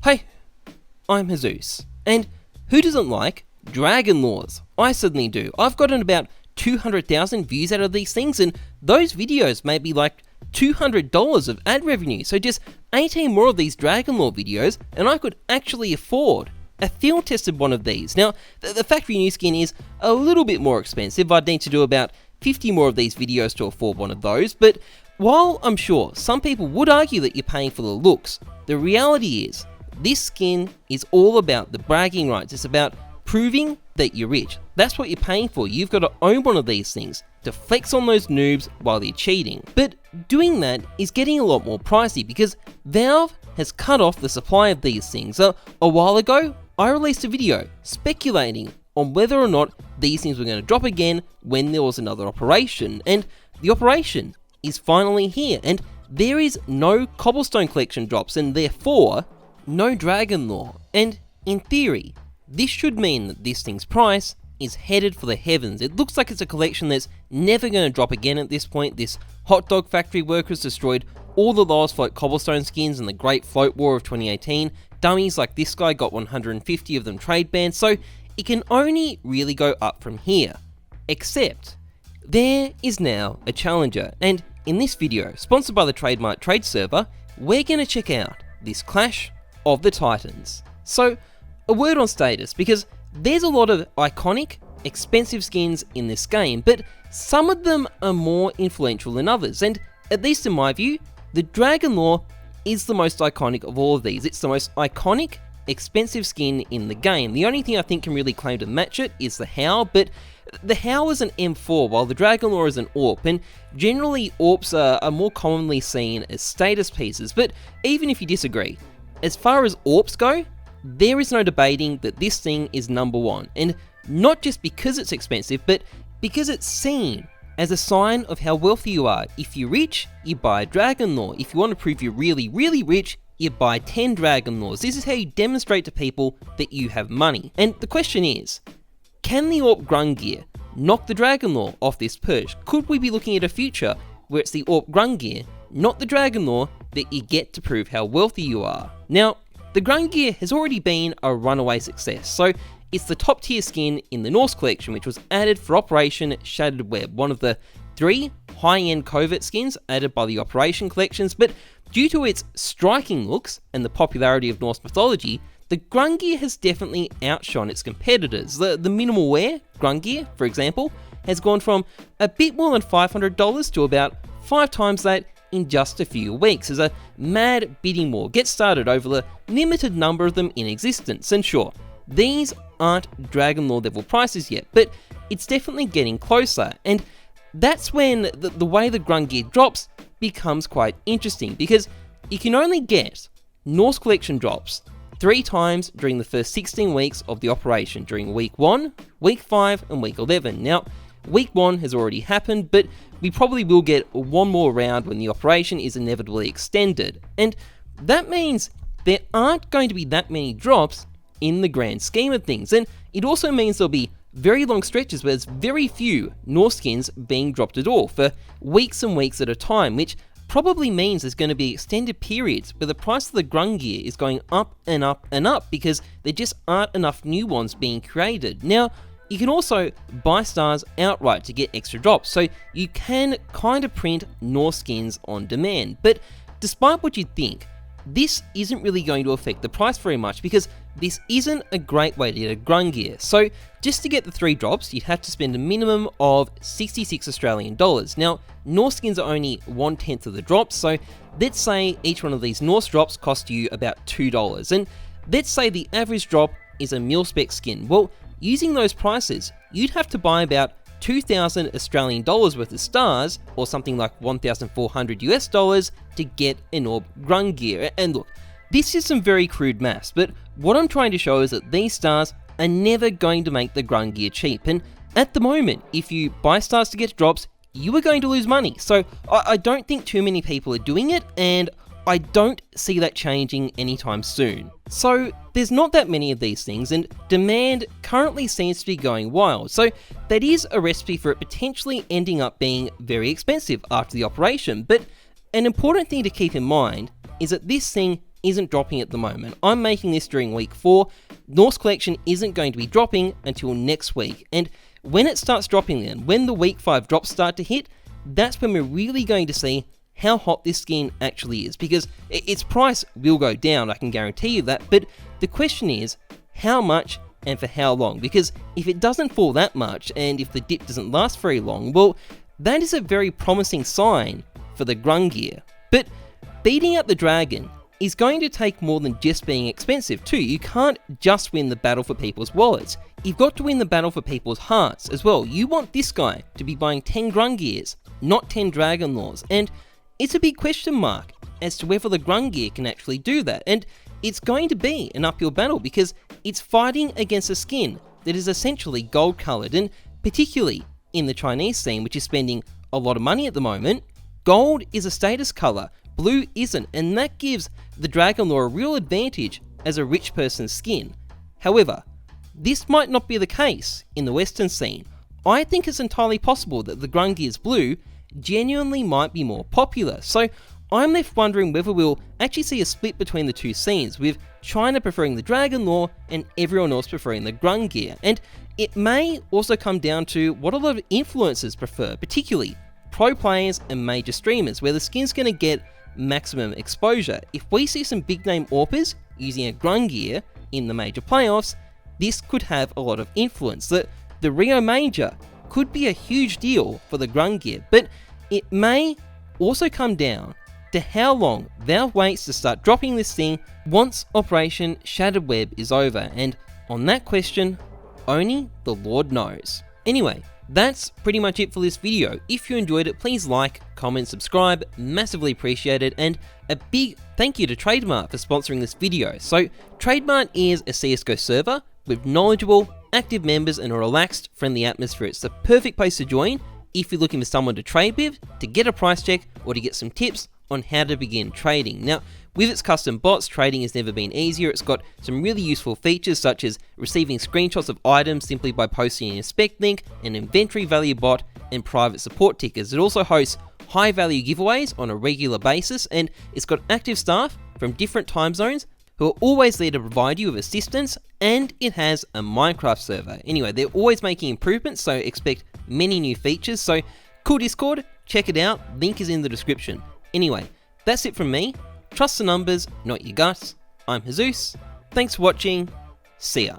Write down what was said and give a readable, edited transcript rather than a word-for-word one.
Hi, I'm Heyzeus, and who doesn't like Dragon Lores? I certainly do. I've gotten about 200,000 views out of these things, and those videos made me like $200 of ad revenue, so just 18 more of these Dragon Lore videos, and I could actually afford a field tested one of these. Now, the factory new skin is a little bit more expensive. I'd need to do about 50 more of these videos to afford one of those, but while I'm sure some people would argue that you're paying for the looks, the reality is, this skin is all about the bragging rights. It's about proving that you're rich. That's what you're paying for. You've got to own one of these things to flex on those noobs while they're cheating. But doing that is getting a lot more pricey because Valve has cut off the supply of these things. A while ago, I released a video speculating on whether or not these things were going to drop again when there was another operation. And the operation is finally here, and there is no Cobblestone Collection drops, and therefore no Dragon Lore. And in theory, this should mean that this thing's price is headed for the heavens. It looks like it's a collection that's never going to drop again at this point. This hot dog factory workers destroyed all the lowest float cobblestone skins in the Great Float War of 2018. Dummies like this guy got 150 of them trade banned, so it can only really go up from here. Except, there is now a challenger, and in this video, sponsored by the Trademark Trade server, we're going to check out this Clash of the Titans. So, a word on status, because there's a lot of iconic, expensive skins in this game, but some of them are more influential than others, and at least in my view, the Dragon Lore is the most iconic of all of these. It's the most iconic, expensive skin in the game. The only thing I think can really claim to match it is the Howl, but the Howl is an M4 while the Dragon Lore is an AWP, and generally AWPs are more commonly seen as status pieces, but even if you disagree, as far as AWPs go, there is no debating that this thing is number one, and not just because it's expensive, but because it's seen as a sign of how wealthy you are. If you're rich, you buy a Dragon Lore. If you want to prove you're really, really rich, you buy 10 Dragon Lores. This is how you demonstrate to people that you have money. And the question is, can the AWP GUNGNIR knock the Dragon Lore off this perch? Could we be looking at a future where it's the AWP GUNGNIR, not the Dragon Lore, that you get to prove how wealthy you are? Now, the GUNGNIR has already been a runaway success, so it's the top tier skin in the Norse collection, which was added for Operation Shattered Web, one of the 3 high-end covert skins added by the Operation collections, but due to its striking looks and the popularity of Norse mythology, the GUNGNIR has definitely outshone its competitors. The minimal wear GUNGNIR, for example, has gone from a bit more than $500 to about 5 times that in just a few weeks as a mad bidding war gets started over the limited number of them in existence. And sure, these aren't Dragon Lore level prices yet, but it's definitely getting closer, and that's when the way the GUNGNIR drops becomes quite interesting, because you can only get Norse collection drops 3 times during the first 16 weeks of the operation, during week 1, week 5, and week 11. Now, week 1 has already happened, but we probably will get one more round when the operation is inevitably extended, and that means there aren't going to be that many drops in the grand scheme of things, and it also means there'll be very long stretches where there's very few Norse skins being dropped at all for weeks and weeks at a time, which probably means there's going to be extended periods where the price of the GUNGNIR is going up and up and up because there just aren't enough new ones being created. Now, you can also buy stars outright to get extra drops, so you can kind of print Norse skins on demand. But despite what you'd think, this isn't really going to affect the price very much because this isn't a great way to get a GUNGNIR. So just to get the 3 drops, you'd have to spend a minimum of 66 Australian dollars. Now, Norse skins are only 1/10 of the drops, so let's say each one of these Norse drops cost you about $2, and let's say the average drop is a mil-spec skin. Well, using those prices, you'd have to buy about 2,000 Australian dollars worth of stars, or something like 1,400 US dollars, to get an AWP GUNGNIR. And look, this is some very crude maths, but what I'm trying to show is that these stars are never going to make the GUNGNIR cheap, and at the moment, if you buy stars to get drops, you are going to lose money. So I don't think too many people are doing it, and I don't see that changing anytime soon. So there's not that many of these things, and demand currently seems to be going wild, so that is a recipe for it potentially ending up being very expensive after the operation. But an important thing to keep in mind is that this thing isn't dropping at the moment. I'm making this during week 4. Norse Collection isn't going to be dropping until next week, and when it starts dropping then, when the week 5 drops start to hit, that's when we're really going to see how hot this skin actually is, because its price will go down, I can guarantee you that, but the question is, how much and for how long? Because if it doesn't fall that much, and if the dip doesn't last very long, well, that is a very promising sign for the Gungnir. But beating out the dragon is going to take more than just being expensive too. You can't just win the battle for people's wallets. You've got to win the battle for people's hearts as well. You want this guy to be buying 10 Gungnir's, not 10 Dragon Lores, and it's a big question mark as to whether the Gungnir can actually do that, and it's going to be an uphill battle because it's fighting against a skin that is essentially gold coloured, and particularly in the Chinese scene, which is spending a lot of money at the moment, gold is a status colour, blue isn't, and that gives the Dragon Lore a real advantage as a rich person's skin. However, this might not be the case in the Western scene. I think it's entirely possible that the Gungnir's blue genuinely might be more popular, so I'm left wondering whether we'll actually see a split between the two scenes, with China preferring the Dragon Lore and everyone else preferring the Gungnir, and it may also come down to what a lot of influencers prefer, particularly pro players and major streamers, where the skin's going to get maximum exposure. If we see some big name AWPers using a Gungnir in the major playoffs, this could have a lot of influence. The Rio Major could be a huge deal for the Gungnir, but it may also come down to how long Valve waits to start dropping this thing once Operation Shattered Web is over, and on that question, only the Lord knows. Anyway, that's pretty much it for this video. If you enjoyed it, please like, comment, subscribe, massively appreciated, and a big thank you to Trademark for sponsoring this video. So, Trademark is a CSGO server with knowledgeable, active members and a relaxed, friendly atmosphere. It's the perfect place to join if you're looking for someone to trade with, to get a price check, or to get some tips on how to begin trading. Now, with its custom bots, trading has never been easier. It's got some really useful features such as receiving screenshots of items simply by posting an inspect link, an inventory value bot, and private support tickers. It also hosts high value giveaways on a regular basis, and it's got active staff from different time zones who are always there to provide you with assistance, and it has a Minecraft server. Anyway, they're always making improvements, so expect many new features. So, cool Discord, check it out, link is in the description. Anyway, that's it from me. Trust the numbers, not your guts. I'm Heyzeus. Thanks for watching. See ya.